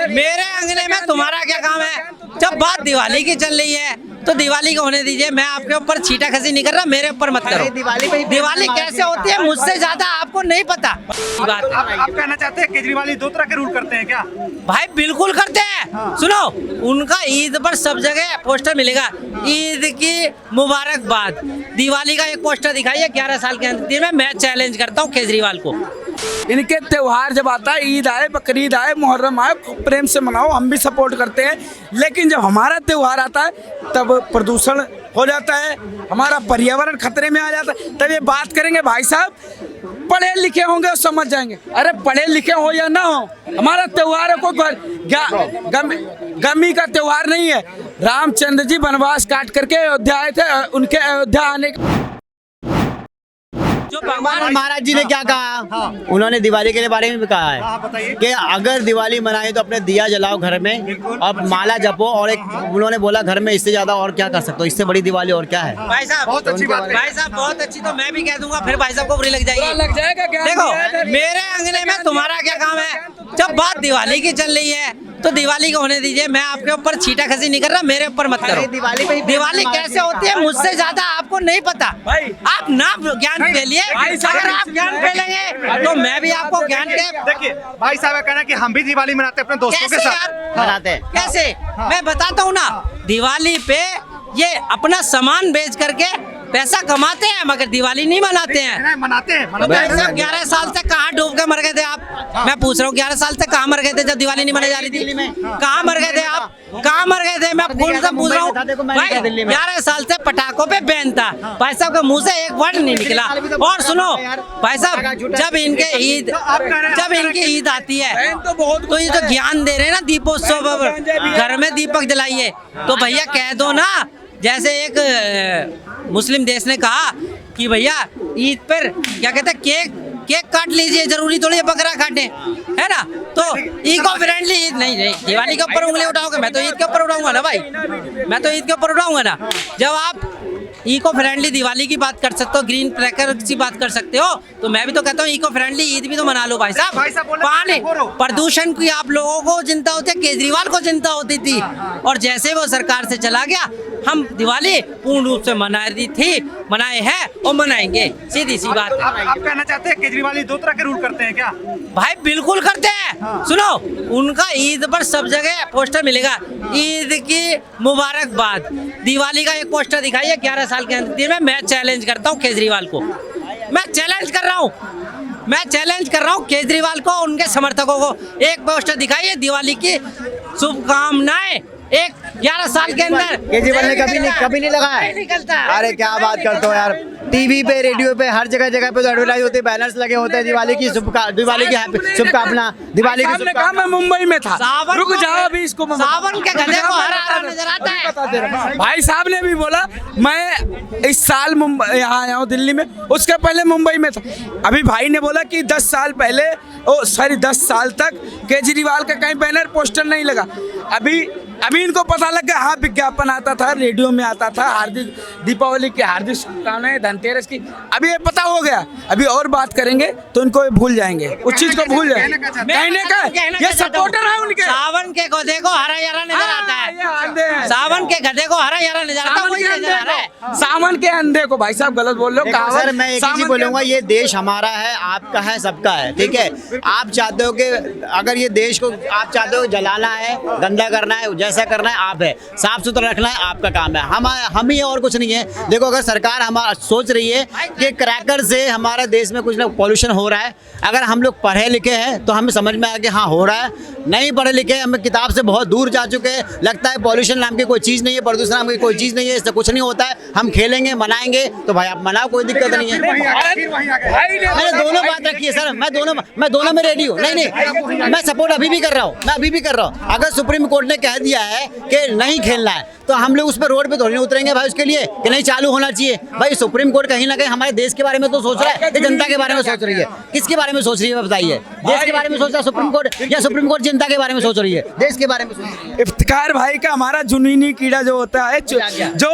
मेरे अंगने में तुम्हारा क्या काम है? जब बात दिवाली की चल रही है तो दिवाली को होने दीजिए। मैं आपके ऊपर छीटा खसी नहीं कर रहा, मेरे ऊपर मत करो। दिवाली कैसे होती है मुझसे ज्यादा आपको नहीं पता। बात आप कहना चाहते हैं केजरीवाल दो तरह के रूल करते हैं क्या? भाई बिल्कुल करते हैं। हाँ। सुनो, उनका ईद पर सब जगह पोस्टर मिलेगा, ईद की मुबारकबाद। दिवाली का एक पोस्टर दिखाइए 11 साल के अंदर में। मैं चैलेंज करता हूँ केजरीवाल को। इनके त्योहार जब आता है, ईद आए, बकरीद आए, मुहर्रम आए, प्रेम से मनाओ, हम भी सपोर्ट करते हैं। लेकिन जब हमारा त्योहार आता है तब प्रदूषण हो जाता है, हमारा पर्यावरण खतरे में आ जाता है। तब ये बात करेंगे भाई साहब, पढ़े लिखे होंगे और समझ जाएंगे। अरे पढ़े लिखे हो या ना हो, हमारा त्योहार है, कोई गमी का त्योहार नहीं है। रामचंद्र जी वनवास काट करके अयोध्या आए थे, उनके अयोध्या आने जो भगवान महाराज जी ने क्या कहा, उन्होंने दिवाली के बारे में भी कहा है कि अगर दिवाली मनाए तो अपने दिया जलाओ घर में और माला जपो। और एक उन्होंने बोला घर में इससे ज्यादा और क्या कर सकते हो, इससे बड़ी दिवाली और क्या है। भाई साहब बहुत अच्छी बात है। भाई साहब बहुत अच्छी, तो मैं भी कह दूंगा, फिर भाई साहब को बुरी लग जाएगी। लग जाएगा क्या? देखो मेरे अंगने में तुम्हारा क्या काम है? जब बात दिवाली की चल रही है तो दिवाली को होने दीजिए। मैं आपके ऊपर छीटा खसी नहीं कर रहा, मेरे ऊपर मत करो। दिवाली कैसे होती है मुझसे ज्यादा आपको नहीं पता। आप ना ज्ञान फैलिए, अगर आप ज्ञान फैलेंगे तो मैं भी आपको ज्ञान के। देखिए भाई साहब का कहना है कि हम भी दिवाली मनाते हैं अपने दोस्तों के कैसे साथ। यार? मनाते हैं। कैसे? मैं बताता हूँ ना, दिवाली पे ये अपना सामान बेच करके पैसा कमाते हैं, मगर दिवाली नहीं मनाते हैं। मनाते हैं तो भाई साहब 11 साल से कहाँ डूब के मर गए थे आप? मैं पूछ रहा हूँ 11 साल से कहाँ मर गए थे जब दिवाली नहीं मनाई जा रही थी? कहाँ मर गए थे आप? कहाँ मर गए थे? मैं फोन से पूछ रहा हूँ भाई। 11 साल से पटाखों पे बैन था, भाई साहब के मुंह से एक वर्ड नहीं निकला। और सुनो भाई साहब, जब इनकी ईद आती है तो ये जो ज्ञान दे रहे हैं ना, दीपोत्सव घर में दीपक जलाइए, तो भैया कह दो ना, जैसे एक मुस्लिम देश ने कहा कि भैया ईद पर क्या कहते हैं, केक काट लीजिए, जरूरी थोड़ी है बकरा काटे, है ना। तो इको फ्रेंडली ईद नहीं, दिवाली के ऊपर उंगली उठाओगे, मैं तो ईद के ऊपर उठाऊंगा ना भाई, मैं तो ईद के ऊपर उठाऊंगा ना। जब आप इको फ्रेंडली दिवाली की बात कर सकते हो, ग्रीन क्रैकर की बात कर सकते हो, तो मैं भी तो कहता हूँ इको फ्रेंडली ईद भी तो मना लो भाई साहब। पानी प्रदूषण की आप लोगों को चिंता होती है, केजरीवाल को चिंता होती थी, और जैसे वो सरकार से चला गया, हम दिवाली पूर्ण रूप से मनाए हैं और मनाएंगे। सीधी सी बात। आप कहना चाहते हैं केजरीवाल दो तरह के रूल करते हैं क्या? भाई बिल्कुल करते हैं। सुनो, उनका ईद पर सब जगह पोस्टर मिलेगा, ईद की मुबारकबाद। दिवाली का एक पोस्टर दिखाइए 11 साल के अंदर में। मैं चैलेंज करता हूँ केजरीवाल को, मैं चैलेंज कर रहा हूँ केजरीवाल को, उनके समर्थकों को। एक पोस्टर दिखाइए दिवाली की शुभकामनाएं, एक 11 साल के अंदर। केजरीवाल ने कभी नहीं लगाया। अरे क्या बात करते हो यार, टीवी पे, रेडियो पे, हर जगह पे तो एडवर्टाइज होते हैं, बैनर्स लगे होते हैं दिवाली की शुभकामना, दिवाली की शुभकामना। मैं मुंबई में था, रुक जाओ अभी इसको। सावन के गधे को हरा नजर आता है। भाई साहब ने भी बोला मैं इस साल मुंबई यहाँ आया हूँ दिल्ली में, उसके पहले मुंबई में था। अभी भाई ने बोला कि 10 साल पहले 10 साल तक केजरीवाल का कहीं बैनर पोस्टर नहीं लगा। अभी इनको पता लग गया, हाँ विज्ञापन आता था, रेडियो में आता था, हार्दिक दीपावली की हार्दिक शुभकामनाएं, धनतेरस की। अभी ये पता हो गया, अभी और बात करेंगे तो इनको भूल जाएंगे, उस चीज को भूल जाएंगे। कहने का ये सपोर्टर है उनके। सावन के गधे को हरा यारा नजर आता है, सावन के गधे को हरा यारा नजर आता है। सावन के अंधे को भाई साहब गलत बोल रहे हो। सर मैं एक चीज बोलूंगा, ये देश हमारा है, आपका है, सबका है, ठीक है। आप चाहते हो कि अगर ये देश को आप चाहते हो जलाना है, गंदा करना है, जैसा करना है आप है, साफ सुथरा रखना है आपका काम है। हम ही और कुछ नहीं है। देखो अगर सरकार हमारा सोच रही है कि क्रैकर से हमारे देश में कुछ ना पॉल्यूशन हो रहा है, अगर हम लोग पढ़े लिखे हैं तो हमें समझ में आया कि हाँ हो रहा है। नहीं पढ़े लिखे, हमें किताब से बहुत दूर जा चुके हैं, लगता है पॉल्यूशन नाम की कोई चीज़ नहीं है, प्रदूषण नाम की कोई चीज़ नहीं है, इससे कुछ नहीं होता है, हम खेलेंगे मनाएंगे, तो भाई आप मनाओ, कोई दिक्कत नहीं है। मैंने दोनों बात रखी है सर, मैं दोनों में रेडी हूँ। नहीं, मैं सपोर्ट अभी भी कर रहा हूँ, अगर सुप्रीम कोर्ट ने कह दिया है कि नहीं खेलना है तो हम लोग उस पर रोड पे थोड़ी उतरेंगे भाई उसके लिए कि नहीं चालू होना चाहिए। भाई सुप्रीम कोर्ट कहीं ना कहीं हमारे देश के बारे में तो सोच रहा है, जनता के बारे में सोच रही है। किसके बारे में सोच रही है बताइए? देश के बारे में सोच रहा है सुप्रीम कोर्ट, या सुप्रीम कोर्ट जनता के बारे में सोच रही है, देश के बारे में सोच रही है? इफ्तिकार भाई का हमारा जुनूनी कीड़ा कीड़ा जो होता है जो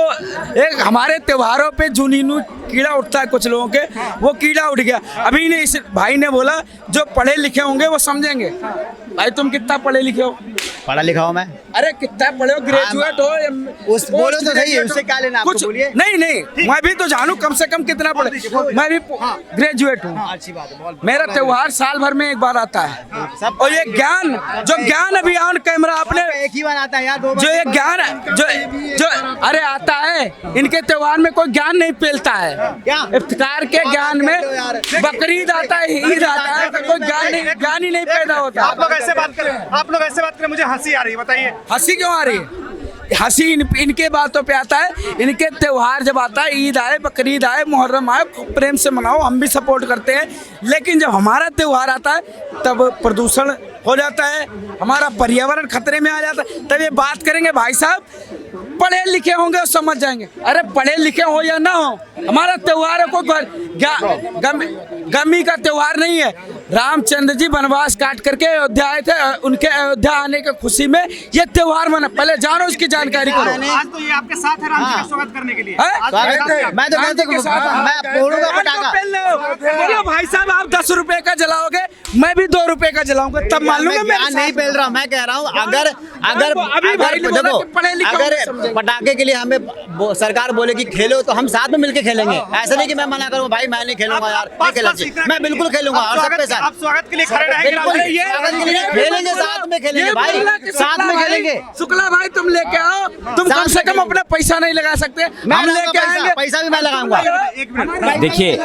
एक हमारे त्योहारों पे जुनूनी कीड़ा उठता है कुछ लोगों के, वो कीड़ा उठ गया। अभी ने इस भाई ने बोला जो पढ़े लिखे होंगे वो समझेंगे। भाई तुम कितना पढ़े लिखे हो? पढ़ा लिखा हूँ मैं। अरे कितना पढ़े हो? ग्रेजुएट हो? उस बोलो तो सही है, उससे क्या लेना आपको, कुछ बोलिए। नहीं मैं भी तो जानू कम से कम कितना पढ़े। मैं भी ग्रेजुएट हूँ। अच्छी बात है। मेरा त्योहार साल भर में एक बार आता है। सब और ये ज्ञान अभियान कैमरा आपने एक ही बार आता है यार, 2 बार जो ये ज्ञान जो अरे आता है, इनके त्योहार में कोई ज्ञान नहीं फैलता है। क्या? इफ्तार के ज्ञान में बकरीद आता है, ईद आता है, तो कोई ज्ञान ही नहीं पैदा होता। आप लोग ऐसे बात करें, मुझे हंसी आ रही है, बताइए हंसी क्यों आ रही है? हंसी इनके बातों पे आता है। इनके त्योहार जब आता है, ईद आए, बकरीद आए, मुहर्रम आए, खूब प्रेम से मनाओ, हम भी सपोर्ट करते हैं। लेकिन जब हमारा त्योहार आता है तब प्रदूषण हो जाता है, हमारा पर्यावरण खतरे में आ जाता है। तब ये बात करेंगे भाई साहब पढ़े लिखे होंगे और समझ जाएंगे। अरे पढ़े लिखे हो या ना हो, हमारा त्योहार है, कोई गमी का त्योहार नहीं है। रामचंद्र जी वनवास काट करके अयोध्या आए थे, उनके अयोध्या आने की खुशी में ये त्योहार मना। पहले जानो इसकी जानकारी करो। आज तो ये आपके साथ है राम जी का स्वागत करने के लिए। हैं? आज आपके साथ है। मैं तो मैं फोड़ूंगा पटाखा। बोलो भाई साहब आप 10 रुपए का जलाओगे, मैं भी 2 रुपए का जलाऊंगा, तब मान लूंगा। मैं नहीं पेल रहा हूँ, मैं कह रहा हूँ अगर अभी भाई ने बोला कि पढ़े लिखे होंगे, अगर समझेंगे। पटाखे के लिए हमें सरकार बोले कि खेलो तो हम साथ में मिलके खेलेंगे। ऐसा नहीं कि मैं मना करूँ भाई मैं नहीं खेलूंगा यार, नहीं खेलना चाहिए। मैं बिल्कुल खेलूंगा और सबके साथ। आप स्वागत के लिए खड़े रहेंगे राम बिल्कुल, जी? स्वागत के लिए खेलेंगे, साथ में खेलेंगे भाई, साथ में खेलेंगे। शुक्ला भाई तुम लेके आओ, तुम कम से कम अपना पैसा नहीं लगा सकते, हम लेके आएंगे। पैसा भी मैं लगाऊंगा। एक मिनट, देखिए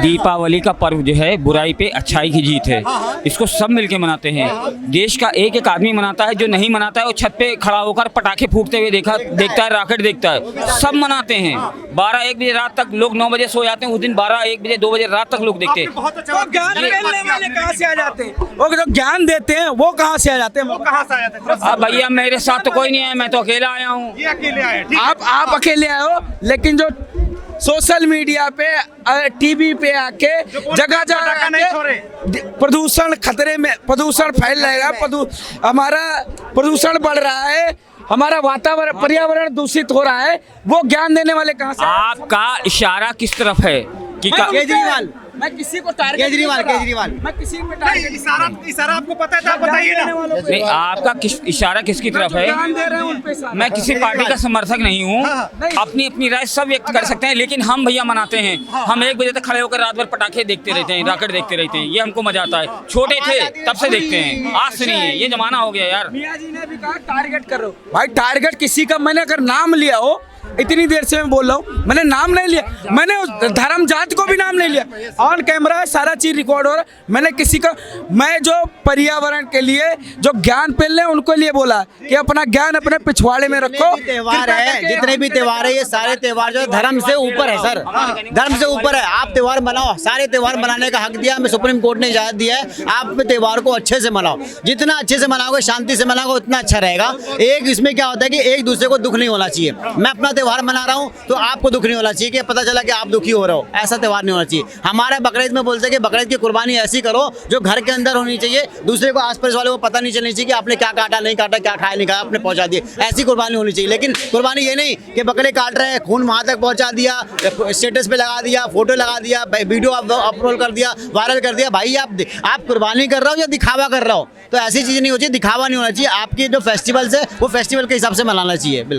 दीपावली का पर्व जो है बुराई पे अच्छाई की जीत है। इसको सब मिलके मनाते हैं। देश का एक एक आदमी मनाता है, जो नहीं मनाता है वो छत पे खड़ा होकर पटाखे फूटते हुए देखता है, रॉकेट देखता है। सब मनाते हैं। 12-1 बजे रात तक लोग 9 बजे सो जाते हैं, उस दिन 12-1 बजे 2 बजे रात तक लोग देखते हैं। बहुत अच्छा वो ज्ञान मिलने वाले कहाँ से आ जाते हैं? वो जो ज्ञान देते हैं वो कहाँ से आ जाते हैं? वो कहाँ से आया था? अब भैया मेरे साथ तो कोई नहीं है, मैं तो अकेला आया हूँ। ये अकेले आए, ठीक है। आप अकेले आए हो, लेकिन जो सोशल मीडिया पे टीवी पे आके जगह पटाखा नहीं छोड़े। जगह प्रदूषण खतरे में, प्रदूषण फैल रहेगा, हमारा प्रदूषण बढ़ रहा है, हमारा वातावरण पर्यावरण दूषित हो रहा है, वो ज्ञान देने वाले कहाँ से? आपका इशारा किस तरफ है कि केजरीवाल, मैं किसी को टारगेट केजरीवाल मैं किसी को नहीं, टारगेट इशारा आपको पता है तो आप बताइए ना। नहीं, आपका इशारा किसकी तरफ है? ज्ञान दे रहे हैं उन पे सारा। मैं किसी पार्टी का समर्थक नहीं हूँ। नहीं। अपनी अपनी राय सब व्यक्त कर सकते हैं, लेकिन हम भैया मनाते हैं। हम 1 बजे तक खड़े होकर रात भर पटाखे देखते रहते हैं, रॉकेट देखते रहते हैं। ये हमको मजा आता है। छोटे थे तब से देखते हैं, आज से नहीं है। ये जमाना हो गया यार। मियां जी ने भी कहा टारगेट करो। भाई टारगेट किसी का, मैंने अगर नाम लिया हो, इतनी देर से मैं बोल रहा हूँ, मैंने नाम नहीं लिया, मैंने उस धर्म जात को भी नाम नहीं लिया। ऑन कैमरा सारा चीज रिकॉर्ड हो रहा है। मैंने किसी का, मैं जो पर्यावरण के लिए जो ज्ञान फैलने उनको लिए बोला कि अपना ज्ञान अपने पिछवाड़े में रखो। त्योहार है, जितने भी त्योहार है, ये सारे त्योहार जो धर्म से ऊपर है सर, धर्म से ऊपर है। आप त्योहार मनाओ, सारे त्योहार मनाने का हक दिया हमें सुप्रीम कोर्ट ने इजाजत दिया है। आप त्योहार को अच्छे से मनाओ, जितना अच्छे से मनाओगे, शांति से मनाओगे, उतना अच्छा रहेगा। एक इसमें क्या होता है कि एक दूसरे को दुख नहीं होना चाहिए। मैं अपना त्योहार मना रहा हूँ तो आपको दुख नहीं होना चाहिए कि पता चला कि आप दुखी हो रहे हो, ऐसा त्योहार नहीं होना चाहिए। हमारे बकरीद में बोलते हैं कि बकरीद की कुर्बानी ऐसी करो जो घर के अंदर होनी चाहिए, दूसरे को आस पास वाले को पता नहीं चलनी चाहिए कि आपने क्या काटा नहीं काटा, क्या खाया नहीं खाया, आपने पहुंचा दिया। ऐसी कुर्बानी होनी चाहिए। लेकिन कुर्बानी ये नहीं कि बकरे काट रहे हैं, खून वहां तक पहुंचा दिया, स्टेटस पे लगा दिया, फोटो लगा दिया, वीडियो अपलोड कर दिया, वायरल कर दिया। भाई आप कुर्बानी कर रहे हो या दिखावा कर रहे हो? तो ऐसी चीज नहीं होनी चाहिए, दिखावा नहीं होना चाहिए। आपके जो फेस्टिवल्स है वो फेस्टिवल के हिसाब से मनाना चाहिए। बिल्कुल।